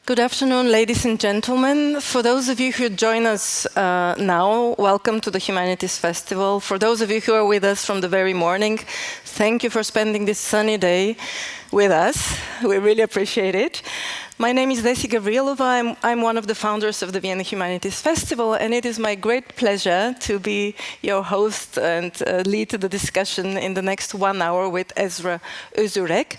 Good afternoon, ladies and gentlemen. For those of you who join us now, welcome to the Humanities Festival. For those of you who are with us from the very morning, thank you for spending this sunny day with us. We really appreciate it. My name is DESSY GAVRILOVA. I'm one of the founders of the Vienna Humanities Festival, and it is my great pleasure to be your host and lead the discussion in the next 1 hour with Esra Özyürek.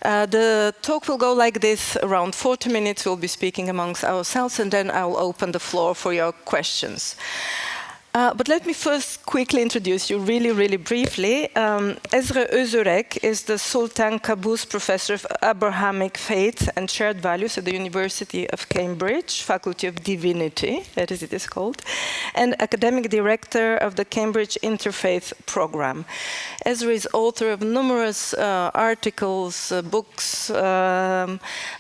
The talk will go like this: around 40 minutes we'll be speaking amongst ourselves, and then I'll open the floor for your questions. But let me first quickly introduce you really briefly. Esra Özyürek is the Sultan Qaboos Professor of Abrahamic Faith and Shared Values at the University of Cambridge, Faculty of Divinity, that is it is called, and Academic Director of the Cambridge Interfaith Program. Esra is author of numerous articles, books,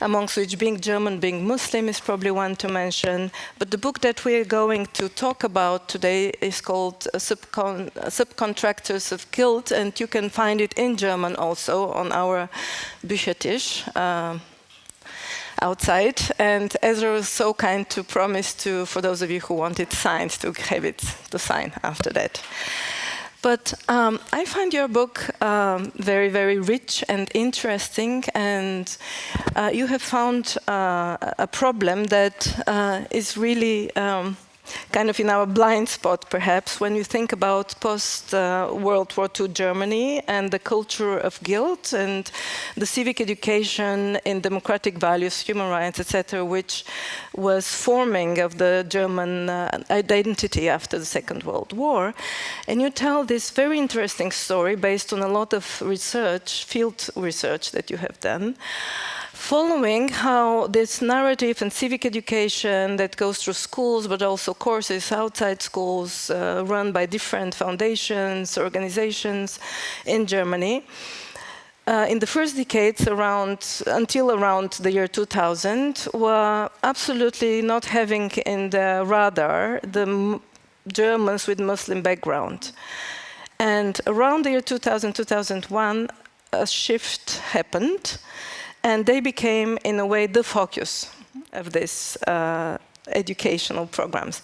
amongst which Being German, Being Muslim is probably one to mention. But the book that we're going to talk about today is called Subcontractors of Guilt, and you can find it in German also on our Büchertisch outside. And Esra was so kind to promise to, for those of you who want it signed, to have it to sign after that. But I find your book very rich and interesting, and you have found a problem that is really kind of in our blind spot, perhaps, when you think about post-World War II Germany and the culture of guilt and the civic education in democratic values, human rights, etc., which was forming of the German identity after the Second World War. And you tell this very interesting story based on a lot of research, field research that you have done, following how this narrative and civic education that goes through schools, but also courses outside schools, run by different foundations, organizations in Germany, in the first decades until around the year 2000, were absolutely not having in the radar the Germans with Muslim background. And around the year 2000, 2001, a shift happened, and they became, in a way, the focus of these educational programs.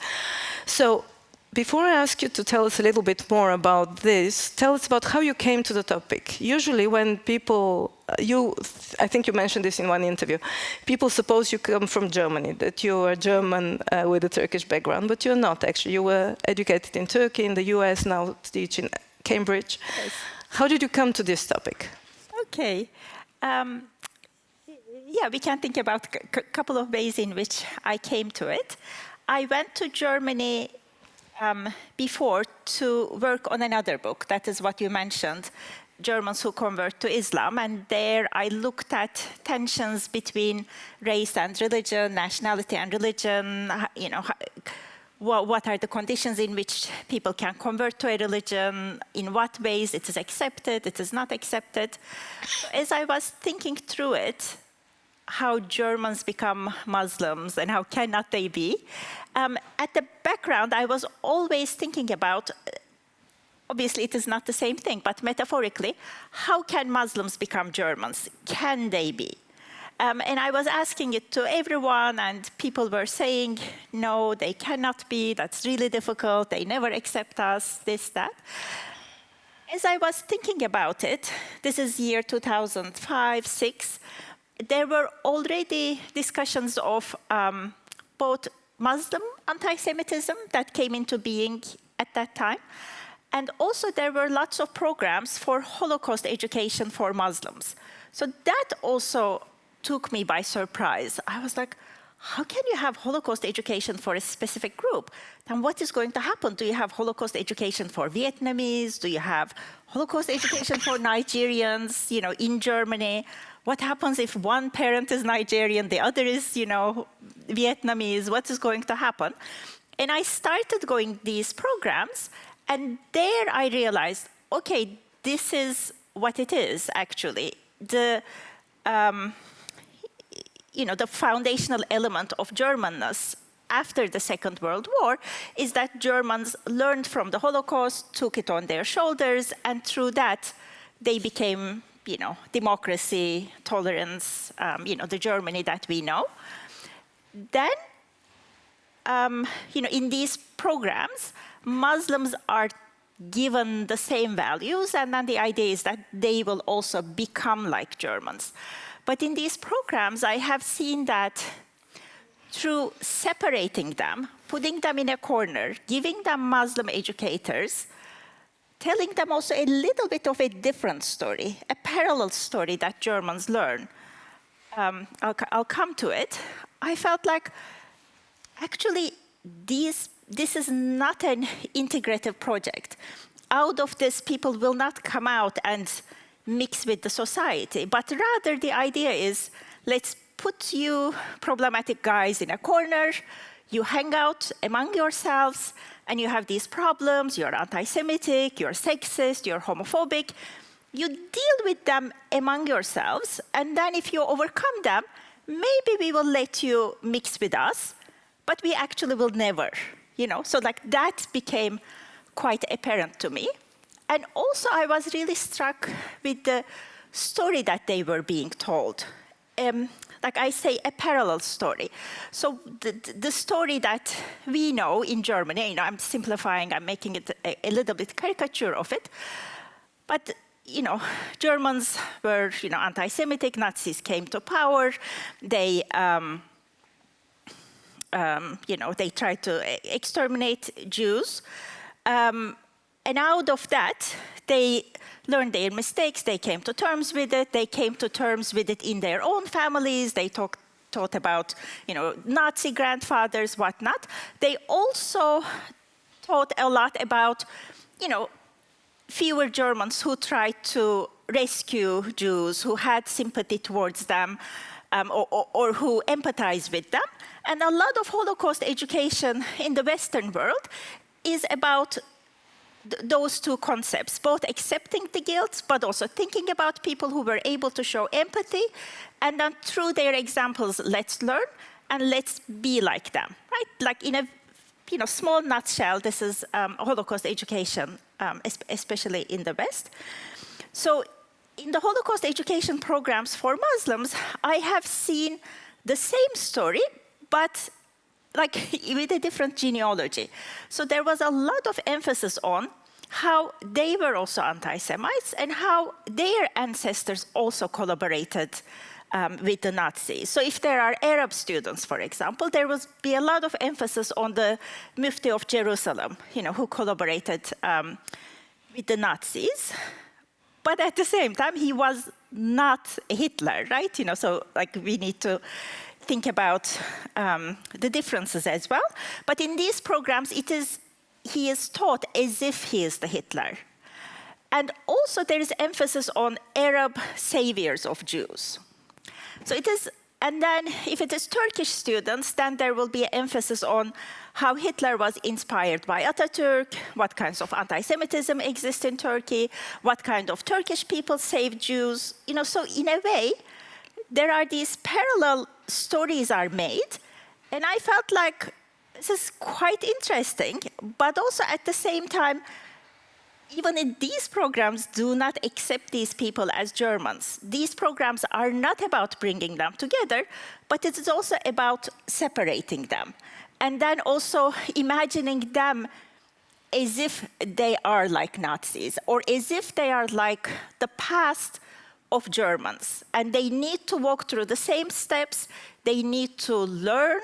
So, before I ask you to tell us a little bit more about this, tell us about how you came to the topic. Usually when people, I think you mentioned this in one interview, people suppose you come from Germany, that you are German with a Turkish background, but you're not actually. You were educated in Turkey, in the US, now teach in Cambridge. Yes. How did you come to this topic? Okay. Yeah, we can think about a couple of ways in which I came to it. I went to Germany before to work on another book. That is what you mentioned, Germans who convert to Islam. And there I looked at tensions between race and religion, nationality and religion, you know, what are the conditions in which people can convert to a religion, in what ways it is accepted, it is not accepted. So as I was thinking through it, how Germans become Muslims and how cannot they be. At the background, I was always thinking about, obviously it is not the same thing, but metaphorically, how can Muslims become Germans? Can they be? And I was asking it to everyone, and people were saying, no, they cannot be, that's really difficult, they never accept us, this, that. As I was thinking about it, this is year 2005, 2006, there were already discussions of both Muslim anti-Semitism that came into being at that time, and also there were lots of programs for Holocaust education for Muslims. So that also took me by surprise. I was like, how can you have Holocaust education for a specific group? Then what is going to happen? Do you have Holocaust education for Vietnamese? Do you have Holocaust education for Nigerians, you know, in Germany? What happens if one parent is Nigerian, the other is, you know, Vietnamese? What is going to happen? And I started going these programs, and there I realized, okay, this is what it is, actually. The foundational element of Germanness after the Second World War is that Germans learned from the Holocaust, took it on their shoulders, and through that they became, you know, democracy, tolerance, you know, the Germany that we know. then, in these programs, Muslims are given the same values, and then the idea is that they will also become like Germans. But in these programs, I have seen that through separating them, putting them in a corner, giving them Muslim educators, telling them also a little bit of a different story, a parallel story that Germans learn. I'll come to it. I felt like, actually, this is not an integrative project. Out of this, people will not come out and mix with the society, but rather the idea is, let's put you problematic guys in a corner, you hang out among yourselves, and you have these problems, you're anti-Semitic, you're sexist, you're homophobic. You deal with them among yourselves, and then if you overcome them, maybe we will let you mix with us, but we actually will never, So like that became quite apparent to me. And also I was really struck with the story that they were being told. Like I say, a parallel story. So the story that we know in Germany, I'm simplifying, I'm making it a little bit caricature of it, but Germans were anti-Semitic, Nazis came to power, they they tried to exterminate Jews, and out of that, they learned their mistakes, they came to terms with it, they came to terms with it in their own families, they taught about, Nazi grandfathers, whatnot. They also taught a lot about, fewer Germans who tried to rescue Jews, who had sympathy towards them, or who empathized with them. And a lot of Holocaust education in the Western world is about those two concepts, both accepting the guilt, but also thinking about people who were able to show empathy, and then through their examples, let's learn and let's be like them, right? Like in a small nutshell, this is Holocaust education, especially in the West. So in the Holocaust education programs for Muslims, I have seen the same story, but like with a different genealogy. So there was a lot of emphasis on how they were also anti-Semites and how their ancestors also collaborated with the Nazis. So if there are Arab students, for example, there will be a lot of emphasis on the Mufti of Jerusalem, who collaborated with the Nazis. But at the same time, he was not Hitler, right? So like we need to think about the differences as well. But in these programs, he is taught as if he is the Hitler. And also there is emphasis on Arab saviors of Jews. So it is, and then if it is Turkish students, then there will be an emphasis on how Hitler was inspired by Atatürk, what kinds of anti-Semitism exist in Turkey, what kind of Turkish people saved Jews. So in a way, there are these parallel stories are made, and I felt like this is quite interesting, but also at the same time, even in these programs, do not accept these people as Germans. These programs are not about bringing them together, but it is also about separating them. And then also imagining them as if they are like Nazis, or as if they are like the past of Germans. And they need to walk through the same steps, they need to learn,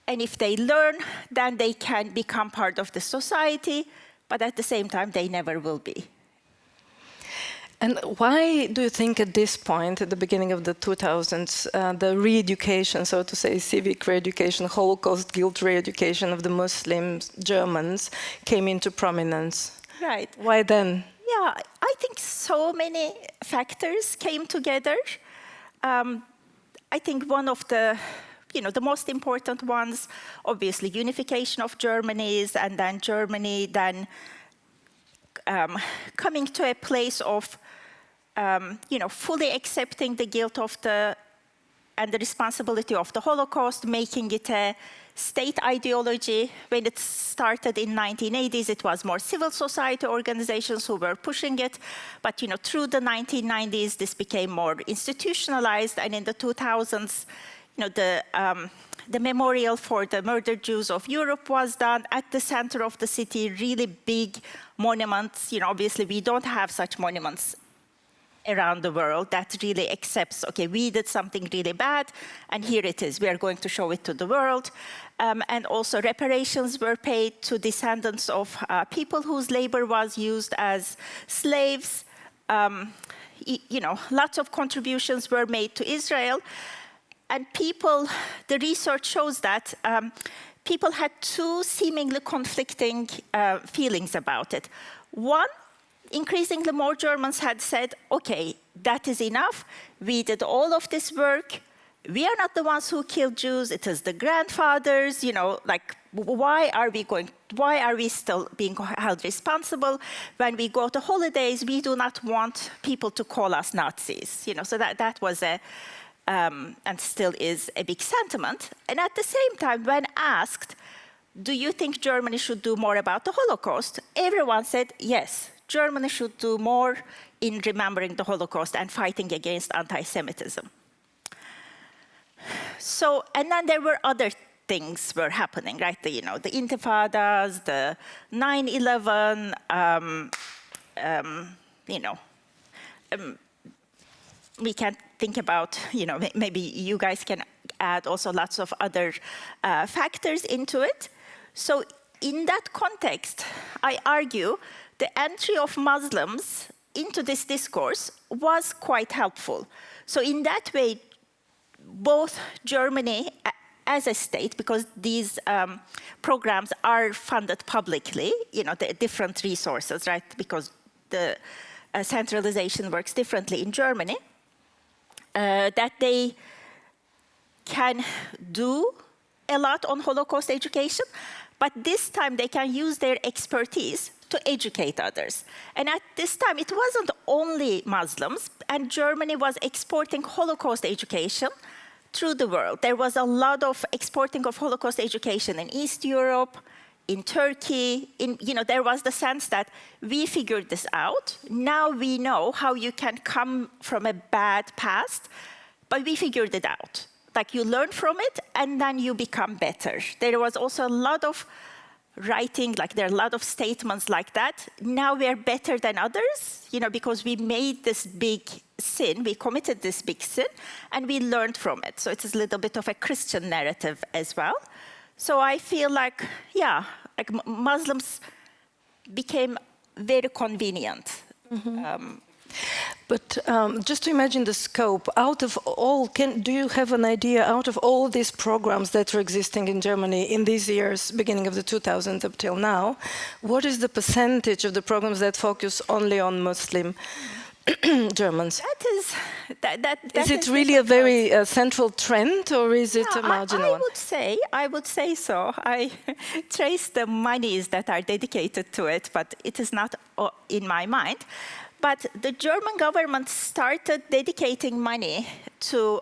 and if they learn, then they can become part of the society, but at the same time, they never will be. And why do you think at this point, at the beginning of the 2000s, the re-education, so to say, civic re-education, Holocaust guilt re-education of the Muslim Germans came into prominence? Right. Why then? Yeah, I think so many factors came together. I think one of the most important ones, obviously, unification of Germany, and then Germany then coming to a place of, fully accepting the guilt of and the responsibility of the Holocaust, making it a state ideology. When it started in 1980s, it was more civil society organizations who were pushing it. But through the 1990s, this became more institutionalized, and in the 2000s, the memorial for the murdered Jews of Europe was done at the center of the city, really big monuments. You know, obviously we don't have such monuments around the world that really accepts, okay, we did something really bad, and here it is. We are going to show it to the world. And also reparations were paid to descendants of people whose labor was used as slaves. You know, lots of contributions were made to Israel. And people, the research shows that people had two seemingly conflicting feelings about it. One, increasingly more Germans had said, okay, that is enough. We did all of this work. We are not the ones who killed Jews. It is the grandfathers, you know, like, why are we still being held responsible? When we go to holidays, we do not want people to call us Nazis. You know, so that was and still is a big sentiment. And at the same time, when asked, do you think Germany should do more about the Holocaust? Everyone said, yes, Germany should do more in remembering the Holocaust and fighting against anti-Semitism. So, and then there were other things were happening, right? The Intifadas, the 9/11, we can think about, maybe you guys can add also lots of other factors into it. So in that context, I argue the entry of Muslims into this discourse was quite helpful. So in that way, both Germany as a state, because these programs are funded publicly, the different resources, right? Because the centralization works differently in Germany, that they can do a lot on Holocaust education, but this time they can use their expertise to educate others. And at this time, it wasn't only Muslims, and Germany was exporting Holocaust education through the world. There was a lot of exporting of Holocaust education in East Europe, in Turkey. There was the sense that we figured this out. Now we know how you can come from a bad past, but we figured it out. Like, you learn from it, and then you become better. There was also a lot of writing, like there are a lot of statements like that. Now we are better than others, because we made this big sin, we committed this big sin, and we learned from it. So it's a little bit of a Christian narrative as well. So I feel like, Muslims became very convenient. Mm-hmm. But just to imagine the scope, out of all, do you have an idea, out of all these programs that are existing in Germany in these years, beginning of the 2000s up till now, what is the percentage of the programs that focus only on Muslim Germans? Is it really a very central trend, or is it a marginal one? I would say so. I trace the monies that are dedicated to it, but it is not in my mind. But the German government started dedicating money to,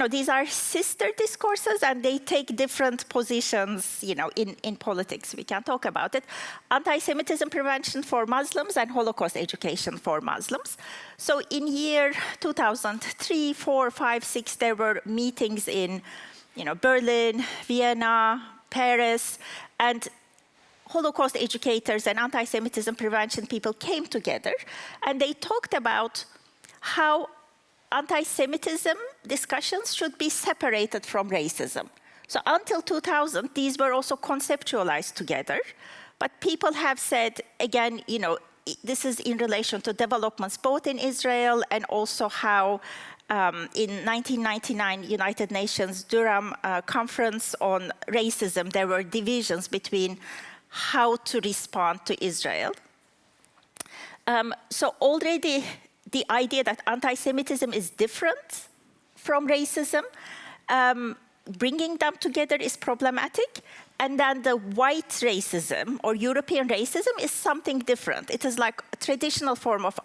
these are sister discourses, and they take different positions, in politics. We can talk about it. Anti-Semitism prevention for Muslims and Holocaust education for Muslims. So in year 2003, 4, 5, 6, there were meetings in, Berlin, Vienna, Paris, and Holocaust educators and anti-Semitism prevention people came together, and they talked about how anti-Semitism discussions should be separated from racism. So until 2000, these were also conceptualized together, but people have said, again, this is in relation to developments both in Israel and also how in 1999 United Nations Durham Conference on Racism, there were divisions between how to respond to Israel. So already the idea that anti-Semitism is different from racism, bringing them together is problematic. And then the white racism or European racism is something different. It is like a traditional form of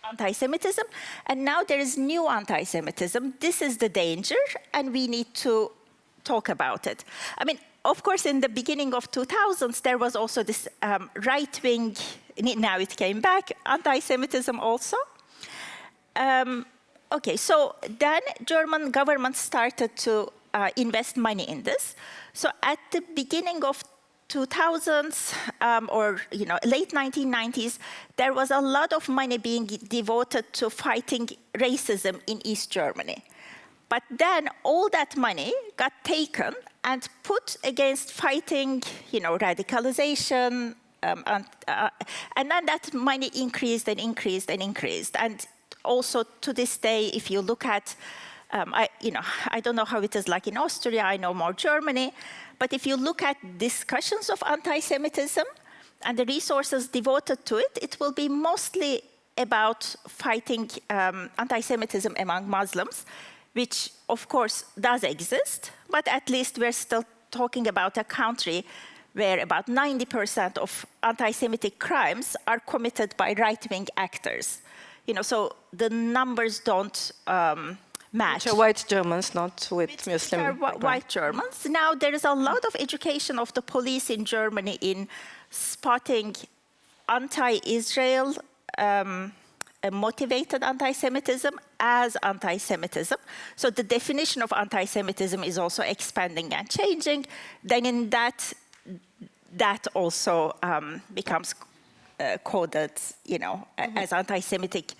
anti-Semitism. And now there is new anti-Semitism. This is the danger, and we need to talk about it. Of course, in the beginning of 2000s, there was also this right-wing, now it came back, anti-Semitism also. Okay, so then German government started to invest money in this. So at the beginning of 2000s or late 1990s, there was a lot of money being devoted to fighting racism in East Germany. But then all that money got taken and put against fighting, radicalization, and then that money increased and increased and increased. And also to this day, if you look at, I don't know how it is like in Austria, I know more Germany, but if you look at discussions of anti-Semitism and the resources devoted to it, it will be mostly about fighting anti-Semitism among Muslims, which of course does exist, but at least we're still talking about a country where about 90% of anti-Semitic crimes are committed by right-wing actors. So the numbers don't match. Which are white Germans, not with Muslim background. White Germans. Now there is a lot of education of the police in Germany in spotting anti-Israel motivated anti-Semitism as anti-Semitism. So the definition of anti-Semitism is also expanding and changing. Then in that also becomes coded, as anti-Semitic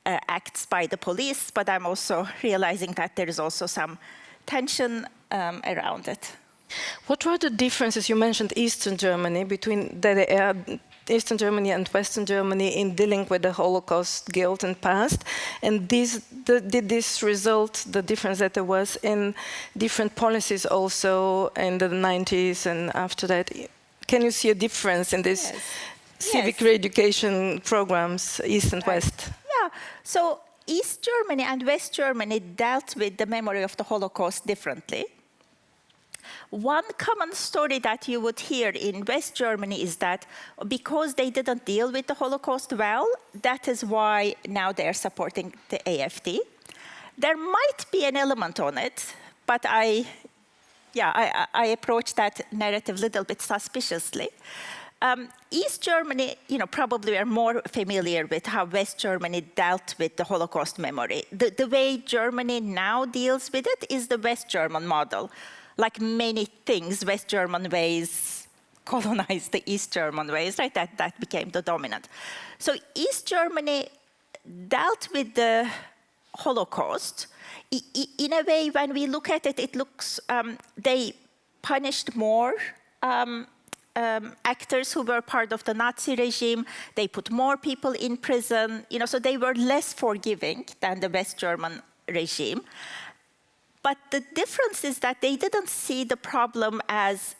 acts by the police. But I'm also realizing that there is also some tension around it. What were the differences? You mentioned Eastern Germany, between Eastern Germany and Western Germany in dealing with the Holocaust guilt and past. And did this result, the difference that there was in different policies also in the 90s and after that? Can you see a difference in this civic re-education programs, East and West? Yeah, so East Germany and West Germany dealt with the memory of the Holocaust differently. One common story that you would hear in West Germany is that because they didn't deal with the Holocaust well, that is why now they're supporting the AfD. There might be an element on it, but I approach that narrative a little bit suspiciously. East Germany, probably are more familiar with how West Germany dealt with the Holocaust memory. The way Germany now deals with it is the West German model. Like many things, West German ways colonized the East German ways, right? That became the dominant. So East Germany dealt with the Holocaust. In a way, when we look at it, it looks, they punished more actors who were part of the Nazi regime. They put more people in prison, so they were less forgiving than the West German regime. But the difference is that they didn't see the problem as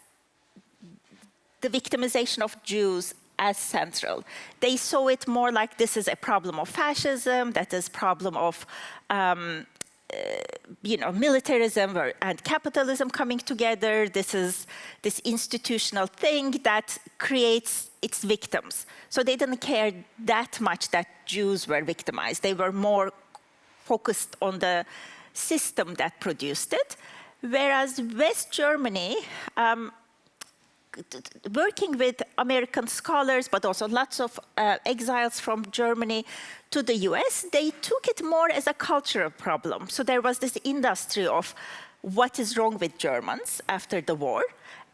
the victimization of Jews as central. They saw it more like this is a problem of fascism, that is a problem of militarism and capitalism coming together. This is this institutional thing that creates its victims. So they didn't care that much that Jews were victimized. They were more focused on the system that produced it, whereas West Germany, working with American scholars, but also lots of exiles from Germany to the US, they took it more as a cultural problem. So there was this industry of what is wrong with Germans after the war,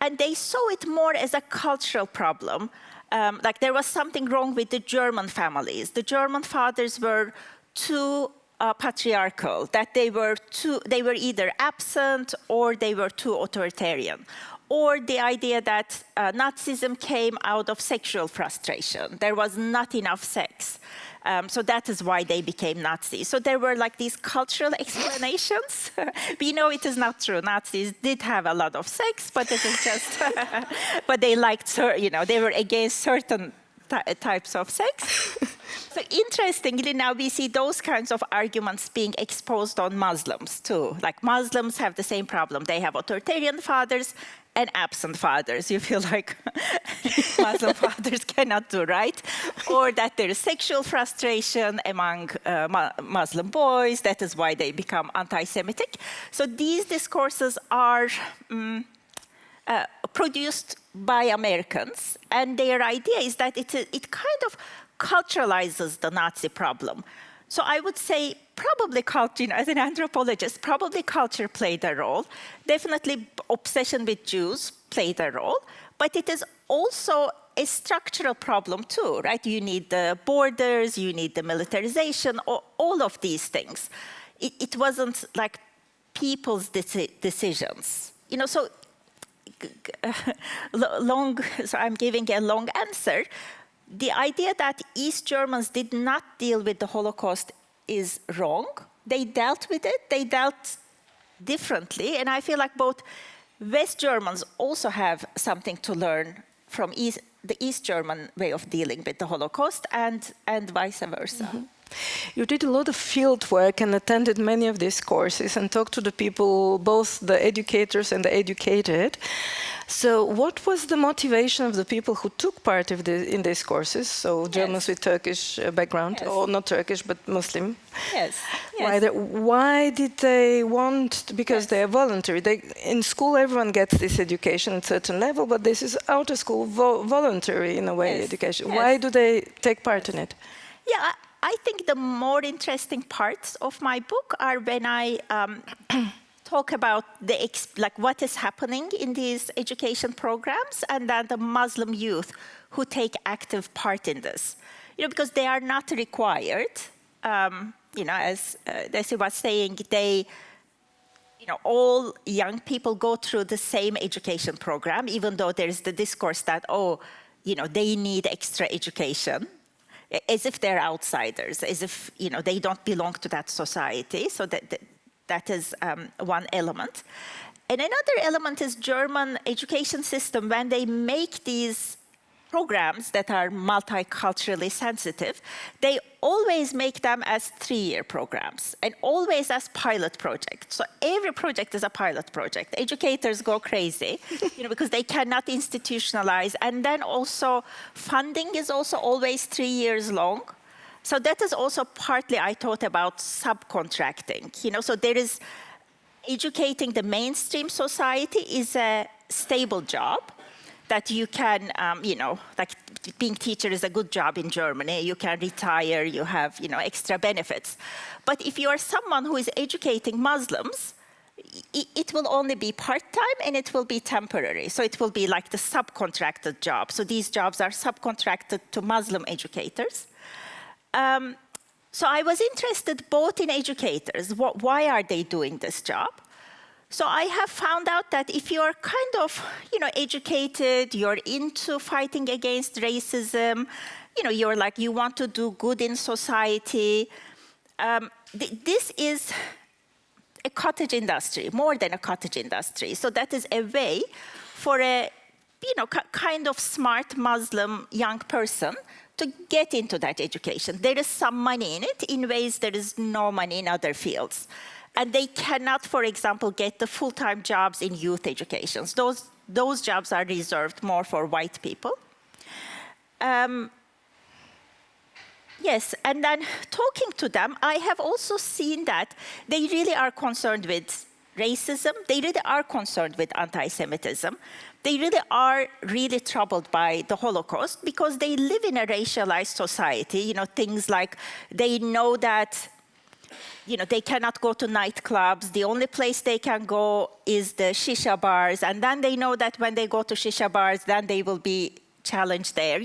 and they saw it more as a cultural problem. Like there was something wrong with the German families. The German fathers were too patriarchal, that they were either absent or they were too authoritarian. Or the idea that Nazism came out of sexual frustration. There was not enough sex. So that is why they became Nazis. So there were like these cultural explanations. We know it is not true. Nazis did have a lot of sex, but it is just, but they liked, they were against certain types of sex. So interestingly, now we see those kinds of arguments being exposed on Muslims too. Like Muslims have the same problem. They have authoritarian fathers and absent fathers. You feel like Muslim fathers cannot do right. Or that there is sexual frustration among Muslim boys. That is why they become anti-Semitic. So these discourses are produced by Americans. And their idea is that it kind of culturalizes the Nazi problem. So I would say probably culture, as an anthropologist, probably culture played a role. Definitely obsession with Jews played a role, but it is also a structural problem too, right? You need the borders, you need the militarization, all of these things. It wasn't like people's decisions. So so I'm giving a long answer. The idea that East Germans did not deal with the Holocaust is wrong. They dealt with it, they dealt differently, and I feel like both West Germans also have something to learn from the East German way of dealing with the Holocaust, and vice versa. Mm-hmm. You did a lot of field work and attended many of these courses and talked to the people, both the educators and the educated. So what was the motivation of the people who took part in these courses? So Germans with Turkish background, or not Turkish, but Muslim. Yes. Why did they want, because they are voluntary. In school, everyone gets this education at a certain level, but this is out of school, voluntary in a way, education. Why do they take part in it? Yeah, I think the more interesting parts of my book are when I talk about what is happening in these education programs, and then the Muslim youth who take active part in this. Because they are not required. As Desi was saying, all young people go through the same education program, even though there is the discourse that, they need extra education, as if they're outsiders, as if, they don't belong to that society. So that is one element. And another element is German education system. When they make these programs that are multiculturally sensitive, they always make them as 3-year programs and always as pilot projects. So every project is a pilot project. Educators go crazy, because they cannot institutionalize. And then also funding is also always 3 years long. So that is also partly I thought about subcontracting. So there is educating the mainstream society is a stable job that you can, like being teacher is a good job in Germany. You can retire, you have, extra benefits. But if you are someone who is educating Muslims, it will only be part-time and it will be temporary. So it will be like the subcontracted job. So these jobs are subcontracted to Muslim educators. So I was interested both in educators. Why are they doing this job? So I have found out that if you're kind of, educated, you're into fighting against racism, you want to do good in society, this is a cottage industry, more than a cottage industry. So that is a way for a, kind of smart Muslim young person to get into that education. There is some money in it in ways there is no money in other fields. And they cannot, for example, get the full-time jobs in youth education. Those jobs are reserved more for white people. Yes, and then talking to them, I have also seen that they really are concerned with racism. They really are concerned with anti-Semitism. They really are really troubled by the Holocaust because they live in a racialized society. Things like they know that they cannot go to nightclubs. The only place they can go is the shisha bars. And then they know that when they go to shisha bars, then they will be challenged there.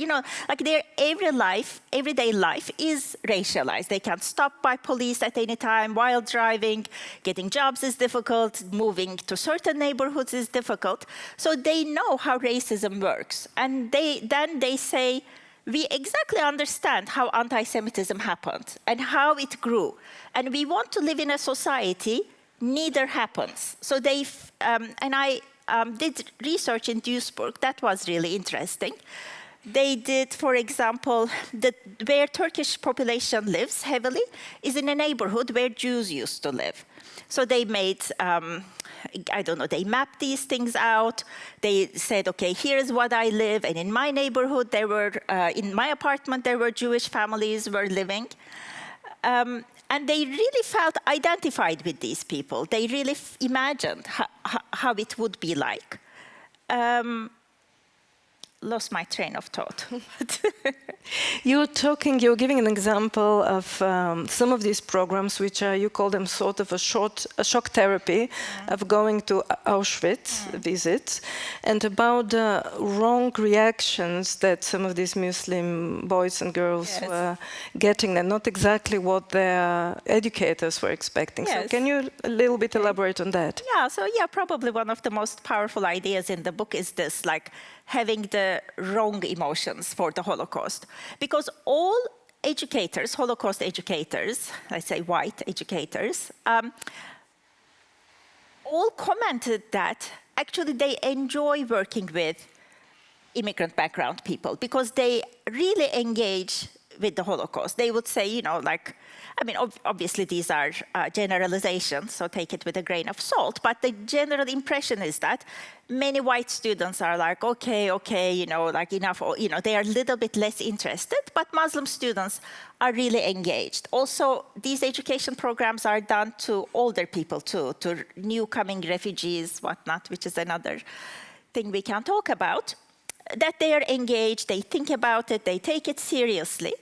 Like their everyday life is racialized. They can't stop by police at any time while driving. Getting jobs is difficult. Moving to certain neighborhoods is difficult. So they know how racism works. And then they say, we exactly understand how anti-Semitism happened and how it grew. And we want to live in a society neither happens. So and I did research in Duisburg. That was really interesting. They did, for example, where Turkish population lives heavily is in a neighborhood where Jews used to live. So they made, they mapped these things out. They said, okay, here's what I live. And in my neighborhood, in my apartment, there were Jewish families were living. And they really felt identified with these people. They really imagined how it would be like. lost my train of thought. You're giving an example of some of these programs, which are, you call them sort of a shock therapy of going to Auschwitz visits, and about the wrong reactions that some of these Muslim boys and girls were getting, and not exactly what their educators were expecting. So can you a little bit elaborate on that? Yeah, probably one of the most powerful ideas in the book is this, like having the wrong emotions for the Holocaust. Because all educators, Holocaust educators, I say white educators, all commented that actually they enjoy working with immigrant background people because they really engage with the Holocaust. They would say, you know, like, I mean, obviously these are generalizations, so take it with a grain of salt, but the general impression is that many white students are like, okay, you know, like enough, or, you know, they are a little bit less interested, but Muslim students are really engaged. Also, these education programs are done to older people too, to new coming refugees, whatnot, which is another thing we can talk about, that they are engaged, they think about it, they take it seriously.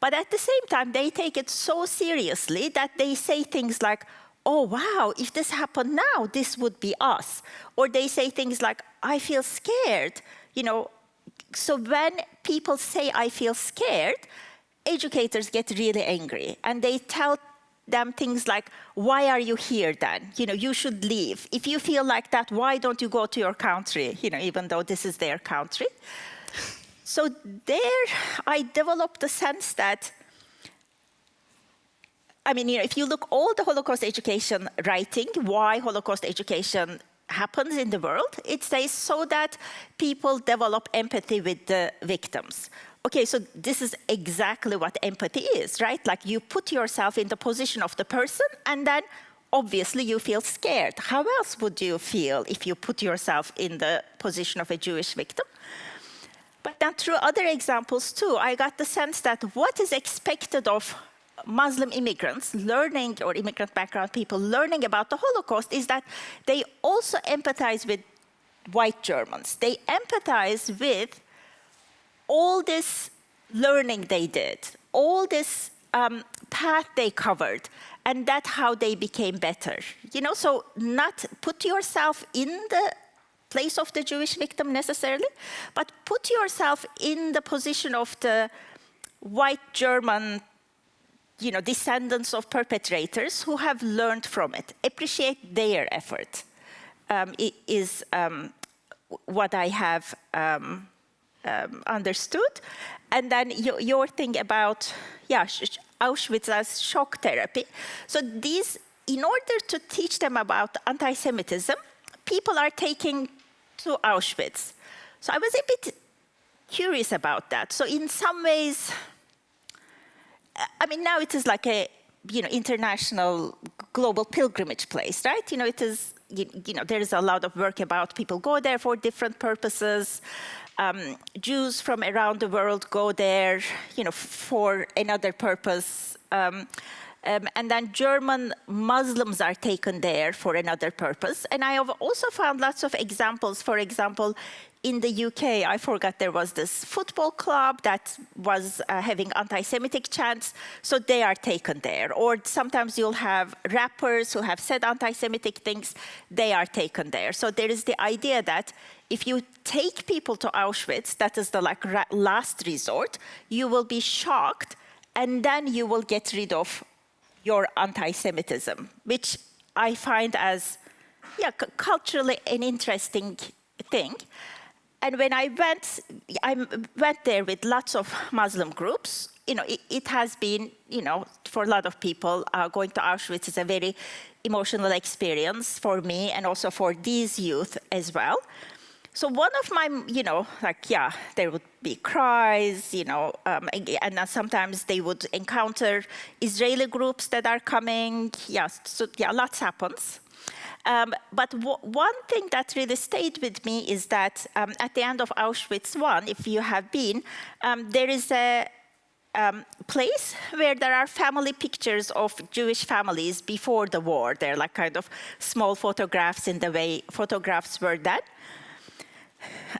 But at the same time, they take it so seriously that they say things like, oh, wow, if this happened now, this would be us. Or they say things like, I feel scared. You know, so when people say, I feel scared, educators get really angry. And they tell them things like, why are you here then? You know, you should leave. If you feel like that, why don't you go to your country? You know, even though this is their country. So there, I developed the sense that, I mean, you know, if you look all the Holocaust education writing, why Holocaust education happens in the world, it says so that people develop empathy with the victims. Okay, so this is exactly what empathy is, right? Like you put yourself in the position of the person and then obviously you feel scared. How else would you feel if you put yourself in the position of a Jewish victim? But then through other examples too, I got the sense that what is expected of Muslim immigrants learning, or immigrant background people learning about the Holocaust, is that they also empathize with white Germans. They empathize with all this learning they did, all this path they covered, and that's how they became better. You know, so not put yourself in the place of the Jewish victim necessarily, but put yourself in the position of the white German, you know, descendants of perpetrators who have learned from it. Appreciate their effort is what I have understood. And then your thing about, Auschwitz as shock therapy. So these, in order to teach them about anti-Semitism, people are taking to Auschwitz. So I was a bit curious about that. So in some ways, I mean, now it is like a, you know, international global pilgrimage place, right? You know, it is, you know, there is a lot of work about people go there for different purposes. Jews from around the world go there, you know, for another purpose. And then German Muslims are taken there for another purpose. And I have also found lots of examples. For example, in the UK, I forgot there was this football club that was having anti-Semitic chants, so they are taken there. Or sometimes you'll have rappers who have said anti-Semitic things, they are taken there. So there is the idea that if you take people to Auschwitz, that is the like last resort, you will be shocked, and then you will get rid of your anti-Semitism, which I find as, culturally an interesting thing. And when I went there with lots of Muslim groups. You know, it has been, you know, for a lot of people, going to Auschwitz is a very emotional experience for me and also for these youth as well. So one of my, you know, like, there would be cries, you know, and then sometimes they would encounter Israeli groups that are coming. Lots happens. But one thing that really stayed with me is that at the end of Auschwitz I, if you have been, there is a place where there are family pictures of Jewish families before the war. They're like kind of small photographs in the way photographs were done.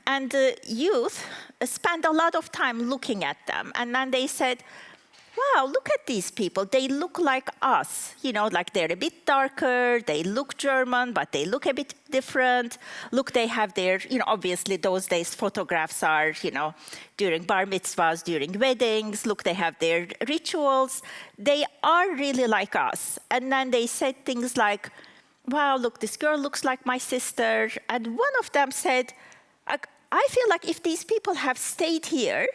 And the youth spent a lot of time looking at them. And then they said, wow, look at these people. They look like us. You know, like they're a bit darker, they look German, but they look a bit different. Look, they have their, you know, obviously those days photographs are, you know, during bar mitzvahs, during weddings. Look, they have their rituals. They are really like us. And then they said things like, wow, look, this girl looks like my sister. And one of them said, I feel like if these people have stayed here,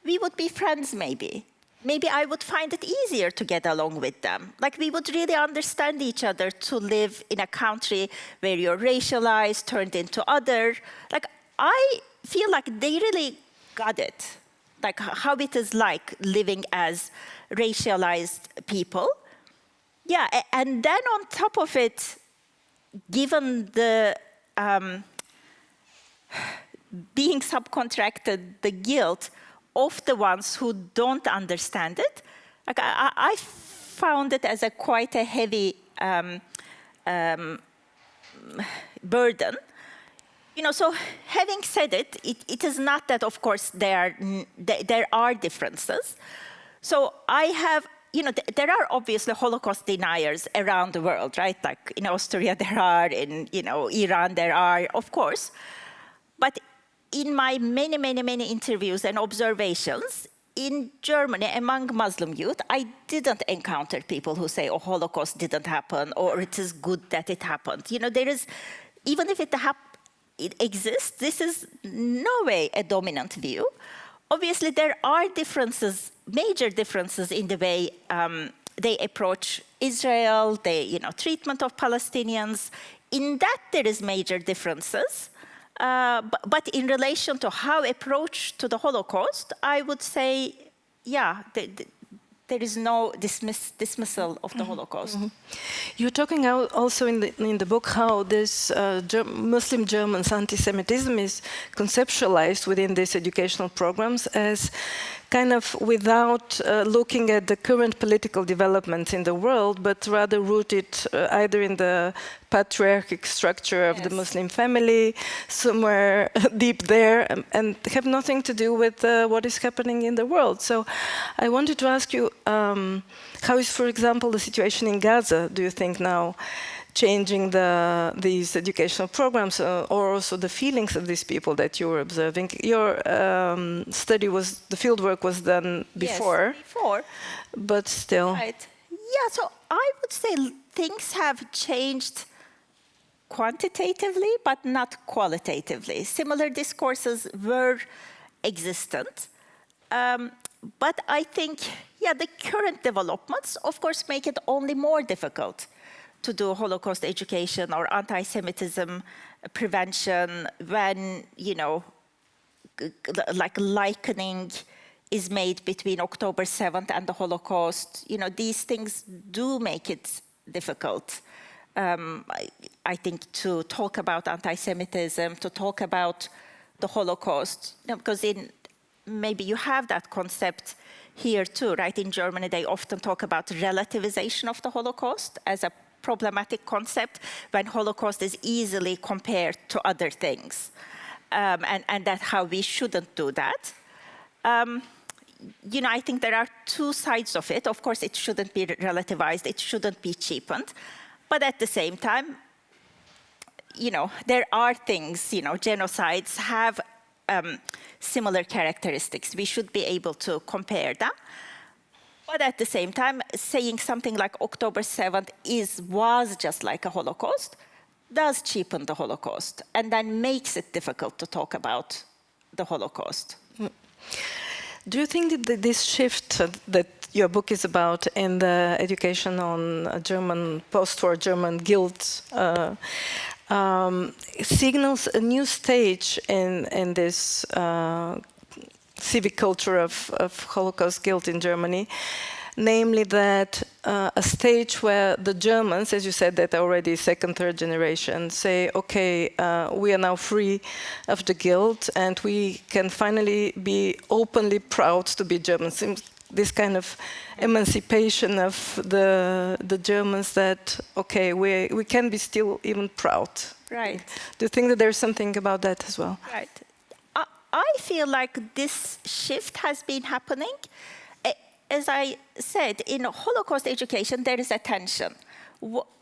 we would be friends maybe. Maybe I would find it easier to get along with them. Like we would really understand each other to live in a country where you're racialized, turned into other. Like I feel like they really got it. Like how it is like living as racialized people. Yeah, and then on top of it, given the being subcontracted, the guilt of the ones who don't understand it, like I found it as quite a heavy burden. You know, so having said it, it is not that, of course, there are differences. So I have, you know, there are obviously Holocaust deniers around the world, right? Like in Austria there are, in, you know, Iran there are, of course. But in my many interviews and observations, in Germany, among Muslim youth, I didn't encounter people who say, oh, Holocaust didn't happen, or it is good that it happened. You know, there is, even if it exists, this is no way a dominant view. Obviously, there are differences, major differences in the way they approach Israel, the, you know, treatment of Palestinians. In that, there is major differences. But in relation to how approach to the Holocaust, I would say, yeah, there is no dismissal of the Holocaust. Mm-hmm. You're talking also in the book how this Muslim Germans' anti-Semitism is conceptualized within these educational programs as kind of without looking at the current political developments in the world, but rather rooted either in the patriarchic structure of the Muslim family, somewhere deep there, and have nothing to do with what is happening in the world. So I wanted to ask you, how is, for example, the situation in Gaza, do you think now, changing these educational programs, or also the feelings of these people that you were observing? Your study was, the fieldwork was done before. Yes, before. But still. Right. Yeah, so I would say things have changed quantitatively, but not qualitatively. Similar discourses were existent. But I think, yeah, the current developments, of course, make it only more difficult to do Holocaust education or anti-Semitism prevention when, you know, like likening is made between October 7th and the Holocaust. You know, these things do make it difficult, I think, to talk about anti-Semitism, to talk about the Holocaust, you know, because maybe you have that concept here too, right? In Germany, they often talk about relativization of the Holocaust as a problematic concept when Holocaust is easily compared to other things, and that how we shouldn't do that. You know, I think there are two sides of it. Of course, it shouldn't be relativized, it shouldn't be cheapened, but at the same time, you know, there are things, you know, genocides have similar characteristics. We should be able to compare them. But at the same time, saying something like October 7th was just like a Holocaust does cheapen the Holocaust and then makes it difficult to talk about the Holocaust. Do you think that this shift that your book is about in the education on German, post-war German guilt signals a new stage in this civic culture of Holocaust guilt in Germany, namely that a stage where the Germans, as you said, that are already second, third generation, say, okay, we are now free of the guilt and we can finally be openly proud to be Germans. this kind of emancipation of the Germans that, okay, we can be still even proud. Right. Do you think that there's something about that as well? Right. I feel like this shift has been happening. As I said, in Holocaust education, there is a tension.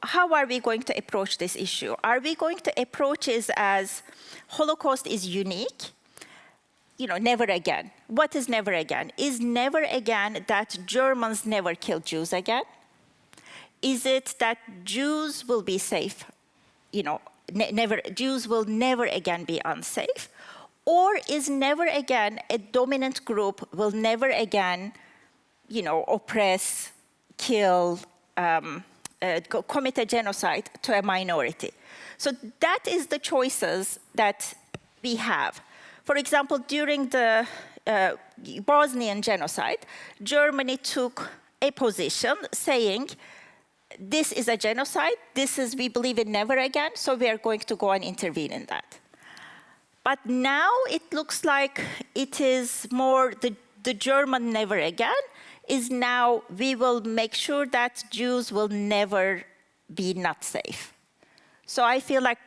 How are we going to approach this issue? Are we going to approach it as Holocaust is unique? You know, never again. What is never again? Is never again that Germans never kill Jews again? Is it that Jews will be safe? You know, Jews will never again be unsafe? Or is never again a dominant group will never again, you know, oppress, kill, commit a genocide to a minority? So that is the choices that we have. For example, during the Bosnian genocide, Germany took a position saying, this is a genocide, we believe in never again, so we are going to go and intervene in that. But now it looks like it is more the German never again is now we will make sure that Jews will never be not safe. So I feel like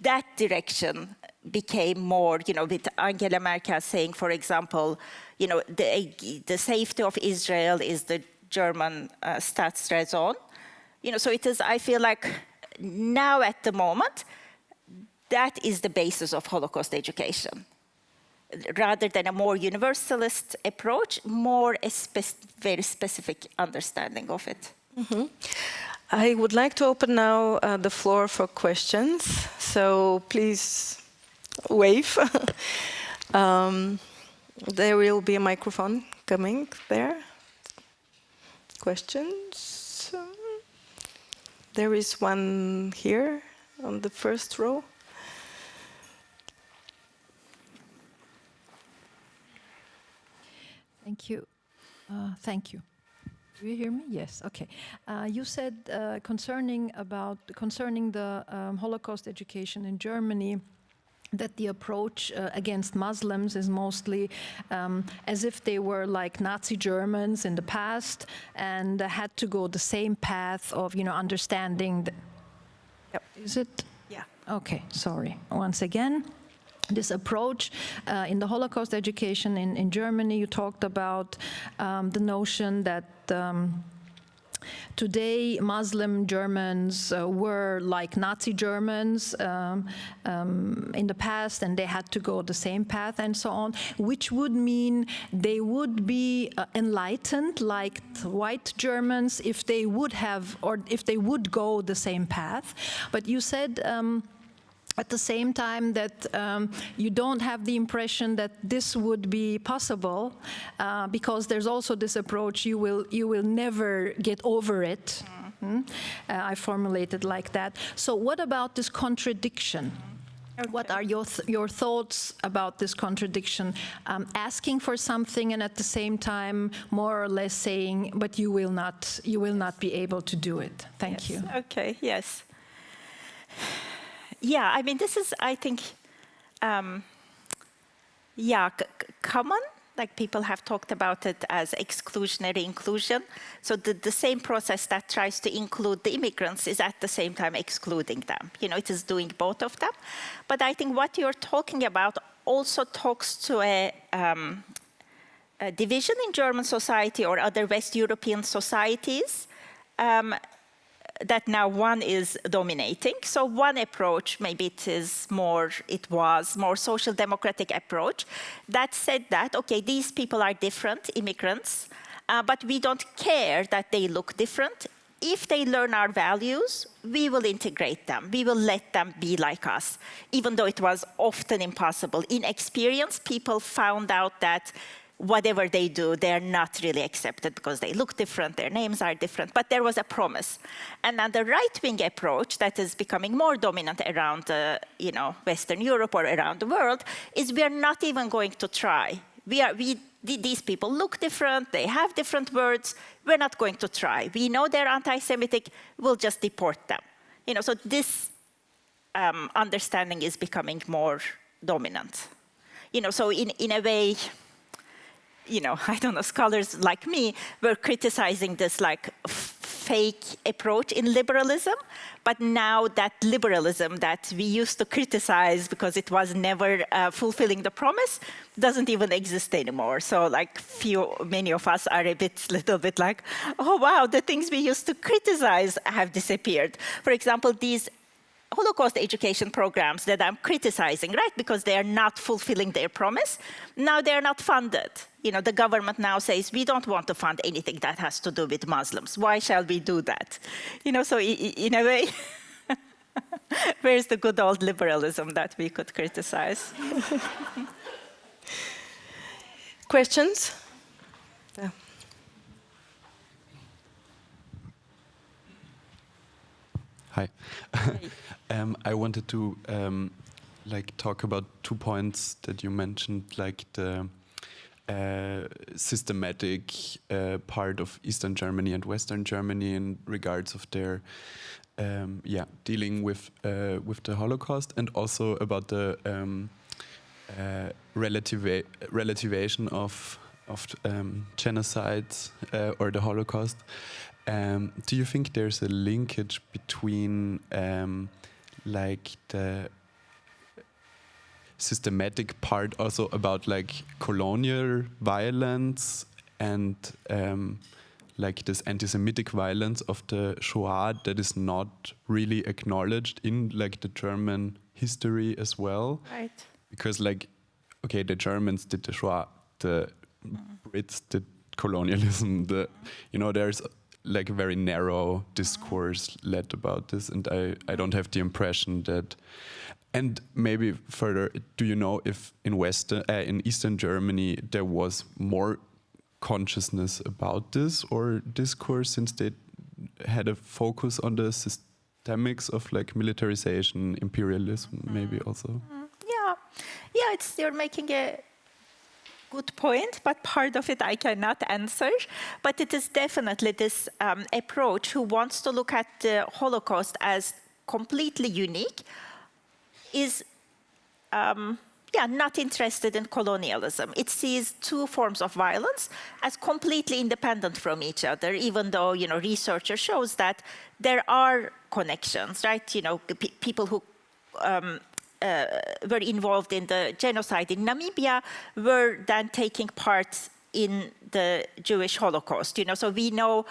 that direction became more, you know, with Angela Merkel saying, for example, you know, the safety of Israel is the German Staatsräson. You know, so it is, I feel like now at the moment, that is the basis of Holocaust education. Rather than a more universalist approach, more a very specific understanding of it. Mm-hmm. I would like to open now the floor for questions. So please wave. There will be a microphone coming there. Questions? There is one here on the first row. Thank you. Thank you. Do you hear me? Yes. Okay. You said concerning the Holocaust education in Germany, that the approach against Muslims is mostly as if they were like Nazi Germans in the past and had to go the same path of, you know, understanding. Yep. Is it? Yeah. Okay. Sorry. Once again. This approach in the Holocaust education in Germany, you talked about the notion that today Muslim Germans were like Nazi Germans in the past, and they had to go the same path and so on, which would mean they would be enlightened like white Germans if they would have, or if they would go the same path. But you said at the same time that you don't have the impression that this would be possible because there's also this approach, you will never get over it. I formulated like that. So what about this contradiction? Okay. What are your thoughts about this contradiction? Asking for something and at the same time more or less saying, but you will not be able to do it. Thank you. Okay, yes. Yeah, I mean, this is, I think, common. Like people have talked about it as exclusionary inclusion. So the same process that tries to include the immigrants is at the same time excluding them. You know, it is doing both of them. But I think what you're talking about also talks to a division in German society or other West European societies that now one is dominating. So one approach, maybe it was more social democratic approach that said that, okay, these people are different, immigrants, but we don't care that they look different. If they learn our values, we will integrate them. We will let them be like us, even though it was often impossible. In experience, people found out that whatever they do, they're not really accepted because they look different, their names are different, but there was a promise. And then the right-wing approach that is becoming more dominant around Western Europe or around the world is we are not even going to try. These people look different, they have different words, we're not going to try. We know they're anti-Semitic, we'll just deport them. You know, so this understanding is becoming more dominant. You know, so in a way, I don't know, scholars like me were criticizing this like fake approach in liberalism, but now that liberalism that we used to criticize because it was never fulfilling the promise doesn't even exist anymore. So like many of us are little bit like, oh wow, the things we used to criticize have disappeared. For example, these Holocaust education programs that I'm criticizing, right, because they are not fulfilling their promise, now they're not funded. The government now says, we don't want to fund anything that has to do with Muslims. Why shall we do that? So in a way, where's the good old liberalism that we could criticize? Questions? Yeah. Hi. I wanted to talk about 2 points that you mentioned, like the systematic part of Eastern Germany and Western Germany in regards of their dealing with the Holocaust, and also about the relativation of genocides or the Holocaust. Do you think there's a linkage between the systematic part also about colonial violence and this anti-Semitic violence of the Shoah that is not really acknowledged in the German history as well? Right. Because the Germans did the Shoah, the Brits did colonialism, there's a very narrow discourse led about this, and I don't have the impression that. And maybe further, do you know if in Eastern Germany there was more consciousness about this or discourse, since they had a focus on the systemics of militarization, imperialism, maybe also? Yeah, you're making a good point, but part of it I cannot answer. But it is definitely this approach who wants to look at the Holocaust as completely unique, is not interested in colonialism. It sees two forms of violence as completely independent from each other, even though researcher shows that there are connections, right? People who were involved in the genocide in Namibia were then taking part in the Jewish Holocaust. So we know,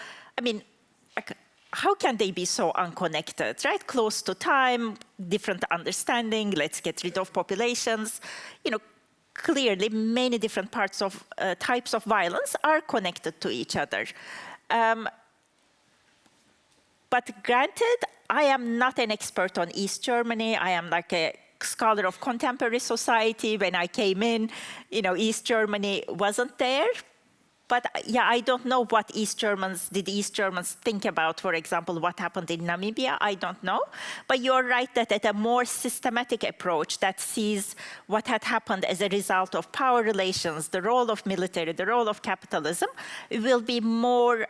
how can they be so unconnected, right? Close to time, different understanding, let's get rid of populations. Clearly many different types of violence are connected to each other. But granted, I am not an expert on East Germany. I am a scholar of contemporary society. When I came in, East Germany wasn't there. But I don't know what East Germans think about, for example, what happened in Namibia. I don't know. But you're right that at a more systematic approach that sees what had happened as a result of power relations, the role of military, the role of capitalism, will be more,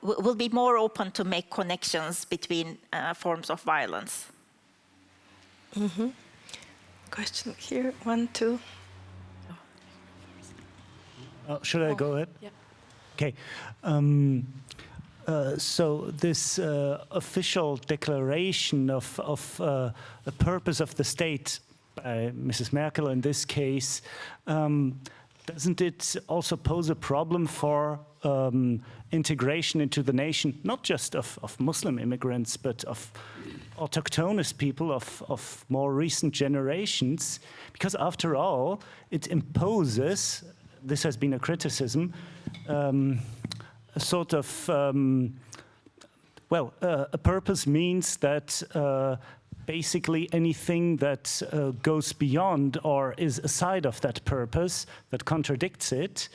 will be more open to make connections between forms of violence. Mm-hmm. Question here, 1, 2. Should I go ahead? Yeah. Okay. So this official declaration of the purpose of the state by Mrs. Merkel in this case, doesn't it also pose a problem for integration into the nation, not just of Muslim immigrants, but of autochthonous people of more recent generations? Because after all, it imposes, this has been a criticism, a sort of, a purpose means that basically anything that goes beyond or is aside of that purpose, that contradicts it,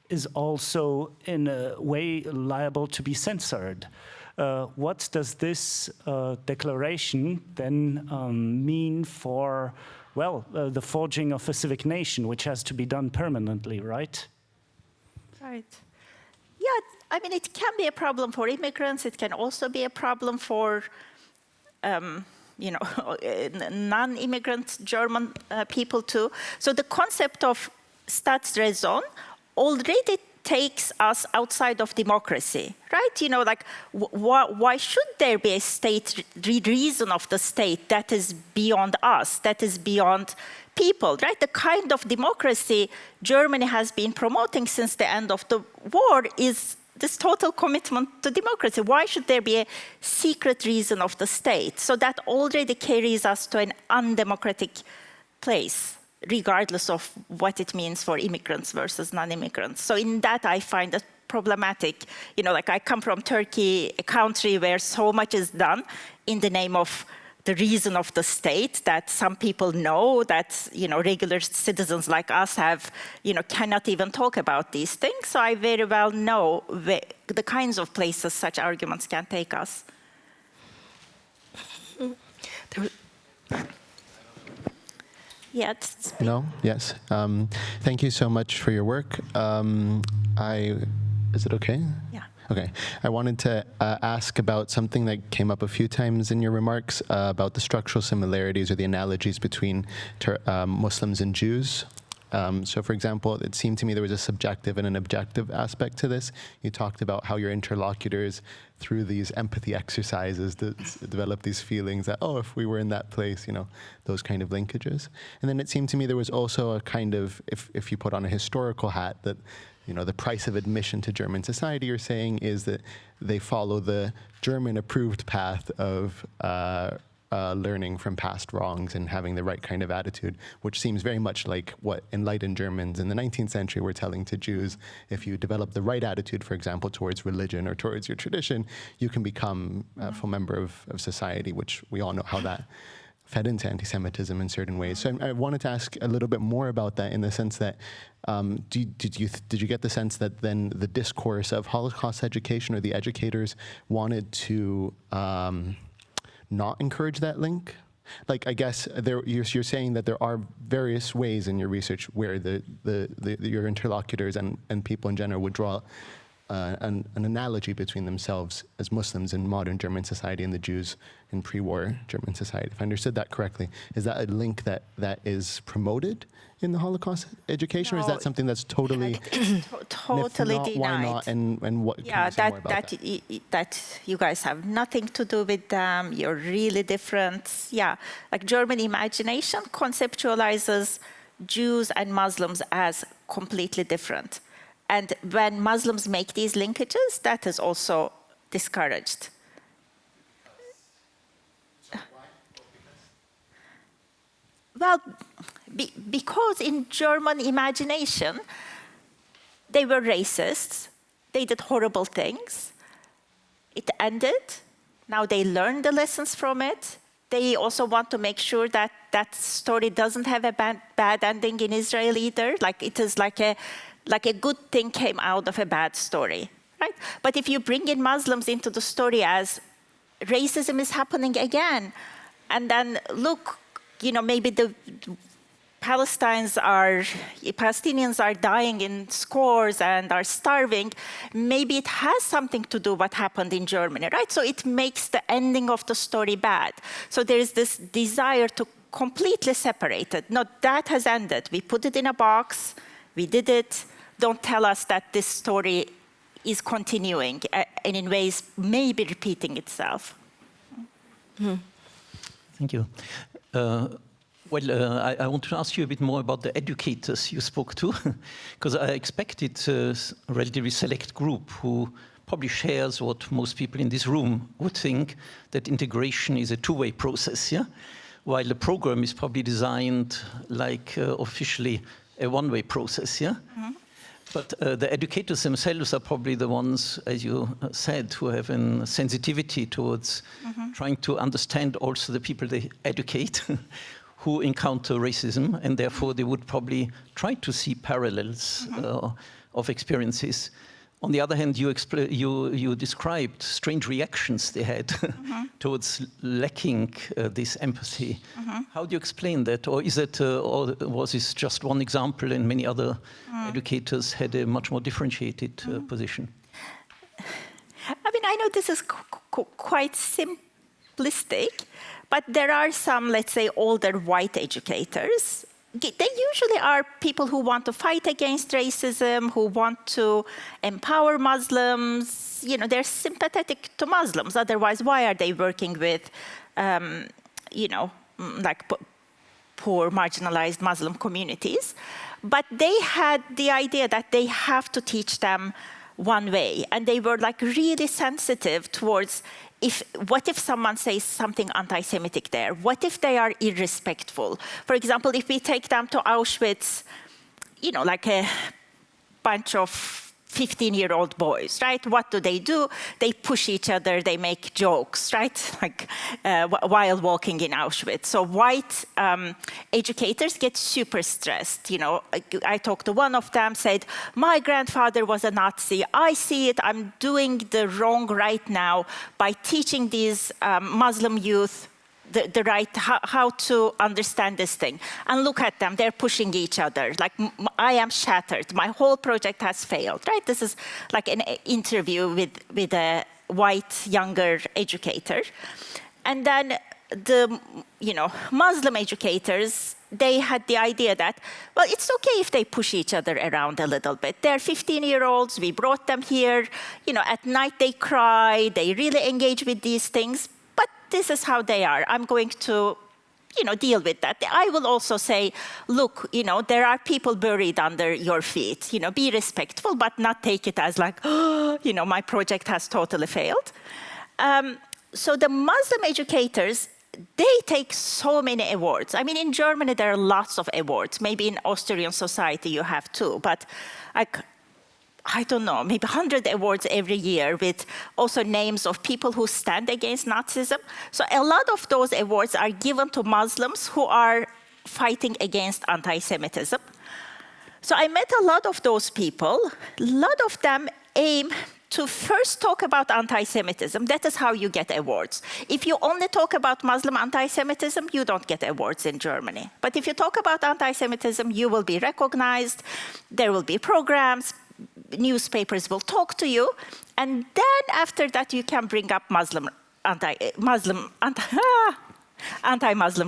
is also in a way liable to be censored. What does this declaration then mean for, the forging of a civic nation, which has to be done permanently, right? Right. Yeah, it can be a problem for immigrants. It can also be a problem for, non-immigrant German people too. So the concept of Staatsräson already takes us outside of democracy, right? You know, like, why should there be a state reason of the state that is beyond us, that is beyond people, right? The kind of democracy Germany has been promoting since the end of the war is this total commitment to democracy. Why should there be a secret reason of the state? So that already carries us to an undemocratic place, regardless of what it means for immigrants versus non-immigrants. So in that, I find it problematic. You know, like, I come from Turkey, a country where so much is done in the name of the reason of the state that some people know that, you know, regular citizens like us have, you know, cannot even talk about these things. So I very well know the kinds of places such arguments can take us. Yes. Hello. Yes. Thank you so much for your work. Is it okay? Yeah. Okay. I wanted to ask about something that came up a few times in your remarks about the structural similarities or the analogies between Muslims and Jews. So, for example, it seemed to me there was a subjective and an objective aspect to this. You talked about how your interlocutors, through these empathy exercises, develop these feelings that, oh, if we were in that place, you know, those kind of linkages. And then it seemed to me there was also a kind of, if you put on a historical hat, that, you know, the price of admission to German society, you're saying, is that they follow the German-approved path of learning from past wrongs and having the right kind of attitude, which seems very much like what enlightened Germans in the 19th century were telling to Jews. If you develop the right attitude, for example, towards religion or towards your tradition, you can become a full member of society, which we all know how that fed into anti-Semitism in certain ways. So I wanted to ask a little bit more about that, in the sense that did you get the sense that then the discourse of Holocaust education, or the educators, wanted to not encourage that link? Like, I guess you're saying that there are various ways in your research where your interlocutors and people in general would draw an analogy between themselves as Muslims in modern German society and the Jews in pre-war German society. If I understood that correctly, is that a link that is promoted in the Holocaust education, or is that something that's totally totally not, denied? Why not? And what? Yeah, can you say more about that you guys have nothing to do with them. You're really different. Yeah, like, German imagination conceptualizes Jews and Muslims as completely different. And when Muslims make these linkages, that is also discouraged. Well, because in German imagination, they were racists, they did horrible things, it ended, now they learn the lessons from it. They also want to make sure that that story doesn't have a bad ending in Israel either. Like, it is like a good thing came out of a bad story, right? But if you bring in Muslims into the story as racism is happening again, and then look, you know, maybe the Palestinians are dying in scores and are starving, maybe it has something to do with what happened in Germany, right? So it makes the ending of the story bad. So there is this desire to completely separate it. No, that has ended. We put it in a box, we did it. Don't tell us that this story is continuing and in ways maybe repeating itself. Mm-hmm. Thank you. I want to ask you a bit more about the educators you spoke to, because I expected a relatively select group who probably shares what most people in this room would think, that integration is a two-way process, yeah? While the program is probably designed like officially a one-way process, yeah? Mm-hmm. But the educators themselves are probably the ones, as you said, who have a sensitivity towards trying to understand also the people they educate who encounter racism, and therefore they would probably try to see parallels of experiences. On the other hand, you described strange reactions they had towards lacking this empathy. How do you explain that? Or is it, or was this just one example and many other educators had a much more differentiated position? I mean, I know this is quite simplistic, but there are some, let's say, older white educators they usually are people who want to fight against racism, who want to empower Muslims. You know, they're sympathetic to Muslims. Otherwise, why are they working with, you know, like poor, marginalized Muslim communities? But they had the idea that they have to teach them one way, and they were like really sensitive towards what if someone says something anti-Semitic there? What if they are irrespectful? For example, if we take them to Auschwitz, you know, like a bunch of 15-year-old boys, right? What do? They push each other, they make jokes, right? Like while walking in Auschwitz. So white educators get super stressed. You know, I talked to one of them, said, my grandfather was a Nazi. I see it, I'm doing the wrong right now by teaching these Muslim youth the right, how to understand this thing. And look at them, they're pushing each other. Like, I am shattered, my whole project has failed, right? This is like an interview with a white, younger educator. And then the, you know, Muslim educators, they had the idea that, well, it's okay if they push each other around a little bit. They're 15-year-olds, we brought them here, you know, at night they cry, they really engage with these things. But this is how they are. I'm going to, you know, deal with that. I will also say, look, you know, there are people buried under your feet. You know, be respectful, but not take it as like, oh, you know, my project has totally failed. So the Muslim educators, they take so many awards. I mean, in Germany, there are lots of awards. Maybe in Austrian society you have too, but I don't know, maybe 100 awards every year with also names of people who stand against Nazism. So a lot of those awards are given to Muslims who are fighting against anti-Semitism. So I met a lot of those people. A lot of them aim to first talk about anti-Semitism. That is how you get awards. If you only talk about Muslim anti-Semitism, you don't get awards in Germany. But if you talk about anti-Semitism, you will be recognized. There will be programs. Newspapers will talk to you, and then after that you can bring up anti-Muslim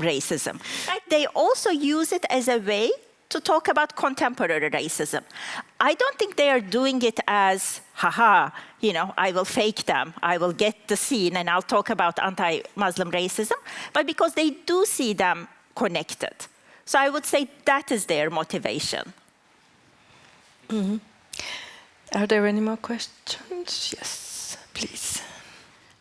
racism. Right? They also use it as a way to talk about contemporary racism. I don't think they are doing it as, haha, you know, I will fake them, I will get the scene and I'll talk about anti-Muslim racism, but because they do see them connected. So I would say that is their motivation. Mm-hmm. Are there any more questions? Yes, please.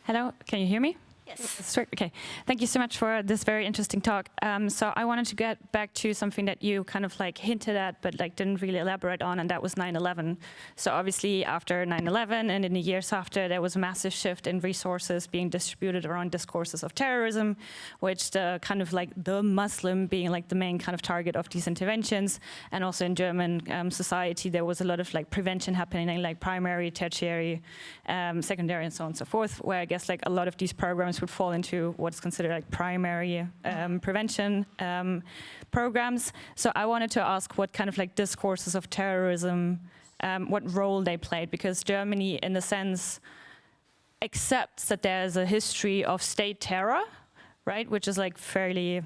Hello, can you hear me? Yes. Okay. Thank you so much for this very interesting talk. So I wanted to get back to something that you kind of like hinted at, but like didn't really elaborate on, and that was 9/11. So obviously after 9/11 and in the years after, there was a massive shift in resources being distributed around discourses of terrorism, which the kind of like the Muslim being like the main kind of target of these interventions. And also in German society, there was a lot of like prevention happening in like primary, tertiary, secondary, and so on and so forth, where I guess like a lot of these programs would fall into what's considered like primary prevention programs. So I wanted to ask what kind of like discourses of terrorism, what role they played, because Germany in a sense accepts that there's a history of state terror, right? Which is like fairly,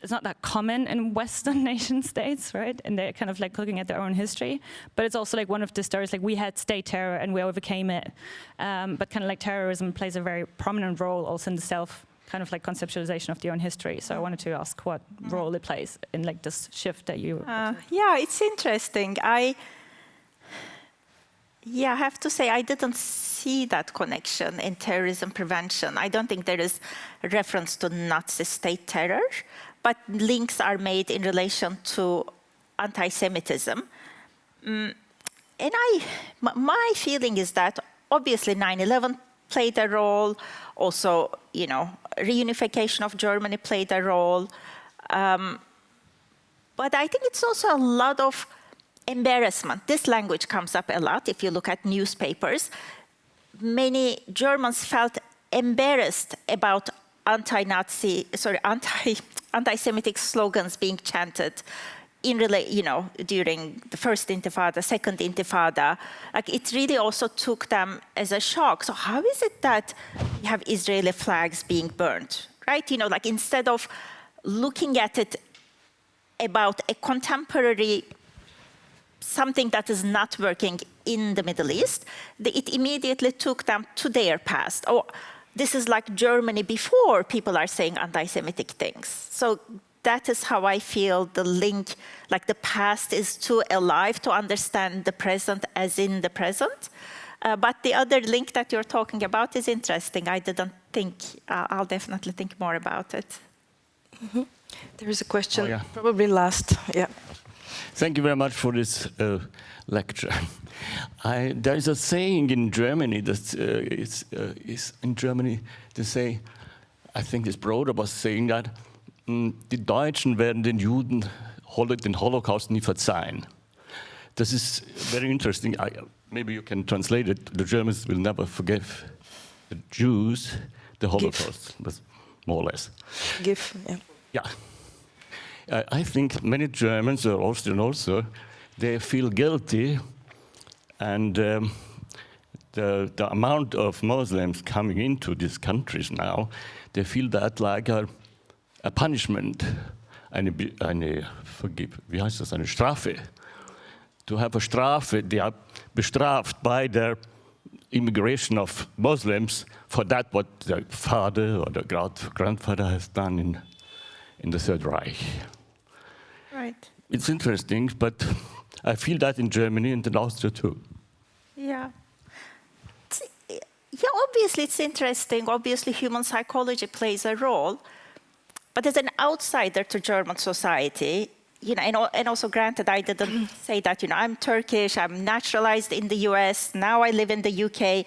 it's not that common in Western nation states, right? And they're kind of like looking at their own history. But it's also like one of the stories, like we had state terror and we overcame it. But kind of like terrorism plays a very prominent role also in the self kind of like conceptualization of their own history. So I wanted to ask what role it plays in like this shift that you... Yeah, it's interesting. I have to say I didn't see that connection in terrorism prevention. I don't think there is a reference to Nazi state terror, but links are made in relation to anti-Semitism. And my feeling is that obviously 9/11 played a role, also, you know, reunification of Germany played a role. But I think it's also a lot of embarrassment. This language comes up a lot if you look at newspapers. Many Germans felt embarrassed about anti-Semitic slogans being chanted during the first Intifada, second Intifada. Like, it really also took them as a shock. So how is it that you have Israeli flags being burned, right? You know, like instead of looking at it about a contemporary something that is not working in the Middle East, it immediately took them to their past. Oh, this is like Germany before people are saying anti-Semitic things. So that is how I feel the link, like the past is too alive to understand the present as in the present. But the other link that you're talking about is interesting. I didn't think, I'll definitely think more about it. Mm-hmm. There is a question, probably last, yeah. Thank you very much for this lecture. There is a saying in Germany that is in Germany to say, I think this Broder was saying that, die Deutschen werden den Juden den Holocaust nie verzeihen. This is very interesting. Maybe you can translate it. The Germans will never forgive the Jews the Holocaust, but more or less. Yeah. I think many Germans, or Austrian also, they feel guilty, and the amount of Muslims coming into these countries now, they feel that like a punishment, eine Strafe. To have a Strafe, they are bestraft by their immigration of Muslims for that what their father or their grandfather has done in the Third Reich. Right. It's interesting, but I feel that in Germany and in Austria too. Yeah. Yeah, obviously it's interesting. Obviously human psychology plays a role. But as an outsider to German society, you know, and also granted, I didn't say that, you know, I'm Turkish, I'm naturalized in the US, now I live in the UK,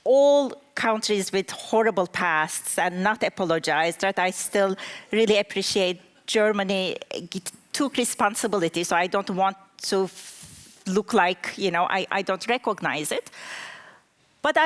all countries with horrible pasts and not apologized, that I still really appreciate Germany took responsibility, so I don't want to look like, you know, I don't recognize it. But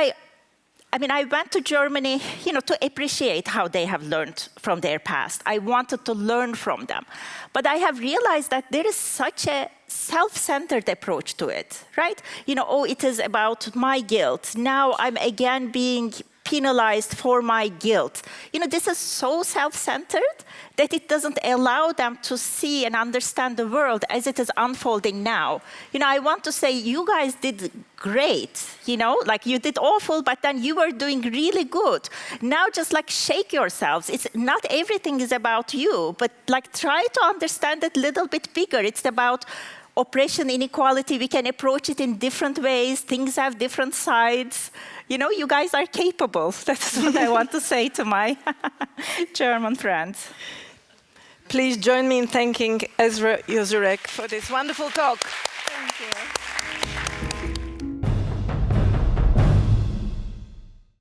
I mean, I went to Germany, you know, to appreciate how they have learned from their past. I wanted to learn from them. But I have realized that there is such a self-centered approach to it, right? You know, oh, it is about my guilt. Now I'm again being penalized for my guilt. You know, this is so self-centered that it doesn't allow them to see and understand the world as it is unfolding now. You know, I want to say you guys did great, you know, like you did awful, but then you were doing really good. Now just like shake yourselves. It's not everything is about you, but like try to understand it a little bit bigger. It's about oppression, inequality. We can approach it in different ways. Things have different sides. You know, you guys are capable. That's what I want to say to my German friends. Please join me in thanking Esra Özyürek for this wonderful talk. Thank you.